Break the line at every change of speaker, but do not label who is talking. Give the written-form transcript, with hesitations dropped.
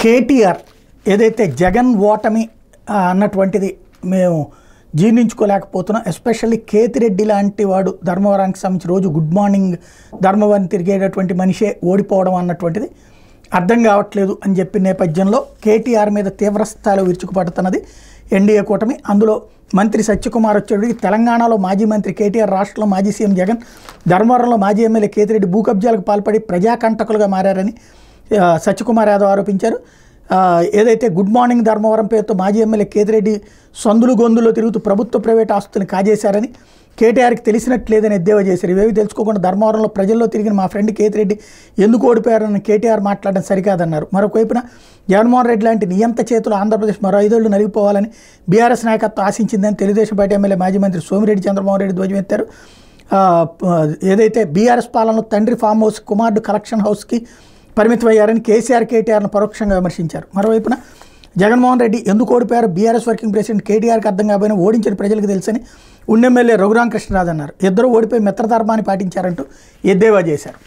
కేటీఆర్ ఏదైతే జగన్ ఓటమి అన్నటువంటిది మేము జీర్ణించుకోలేకపోతున్నాం. ఎస్పెషల్లీ కేతిరెడ్డి లాంటి వాడు ధర్మవరానికి సంబంధించి రోజు గుడ్ మార్నింగ్ ధర్మవరం తిరిగేటటువంటి మనిషే ఓడిపోవడం అన్నటువంటిది అర్థం కావట్లేదు అని చెప్పిన నేపథ్యంలో కేటీఆర్ మీద తీవ్రస్థాయిలో విరుచుకుపడుతున్నది ఎన్డీఏ కూటమి. అందులో మంత్రి సత్యకుమార్ వచ్చేటికి తెలంగాణలో మాజీ మంత్రి కేటీఆర్, రాష్ట్రంలో మాజీ సీఎం జగన్, ధర్మవరంలో మాజీ ఎమ్మెల్యే కేతిరెడ్డి భూ కబ్జాలకు పాల్పడి ప్రజాకంటకులుగా మారారని సత్యకుమార్ యాదవ్ ఆరోపించారు. ఏదైతే గుడ్ మార్నింగ్ ధర్మవరం పేరుతో మాజీ ఎమ్మెల్యే కేతిరెడ్డి సందులు గొందులో తిరుగుతూ ప్రభుత్వ ప్రైవేట్ ఆస్తులను కాజేశారని, కేటీఆర్కి తెలిసినట్లేదని ఎద్దేవా చేశారు. ఇవేవి తెలుసుకోకుండా ధర్మవరంలో ప్రజల్లో తిరిగిన మా ఫ్రెండ్ కేతిరెడ్డి ఎందుకు ఓడిపోయారని కేటీఆర్ మాట్లాడడం సరికాదన్నారు. మరొకవైపున జగన్మోహన్ రెడ్డి లాంటి నియంత చేతులు ఆంధ్రప్రదేశ్ మరో 5 ఏళ్లు నలిగిపోవాలని బీఆర్ఎస్ నాయకత్వం ఆశించిందని తెలుగుదేశం పార్టీ ఎమ్మెల్యే మాజీ మంత్రి సోమిరెడ్డి చంద్రమోహన్ రెడ్డి ధ్వజమెత్తారు. ఏదైతే బీఆర్ఎస్ పాలనలో తండ్రి ఫామ్ హౌస్, కుమారుడు కలెక్షన్ హౌస్కి పరిమితమయ్యారని కేసీఆర్ను పరోక్షంగా విమర్శించారు. మరోవైపున జగన్మోహన్ రెడ్డి ఎందుకు ఓడిపోయారు బీఆర్ఎస్ వర్కింగ్ ప్రెసిడెంట్ కేటీఆర్కి అర్థం కాకపోయినా ఓడించిన ప్రజలకు తెలుసని ఉన్నెమ్మెల్యే రఘురామకృష్ణరాజు అన్నారు. ఇద్దరు ఓడిపోయి మిత్రధర్మాన్ని పాటించారంటూ ఎద్దేవా చేశారు.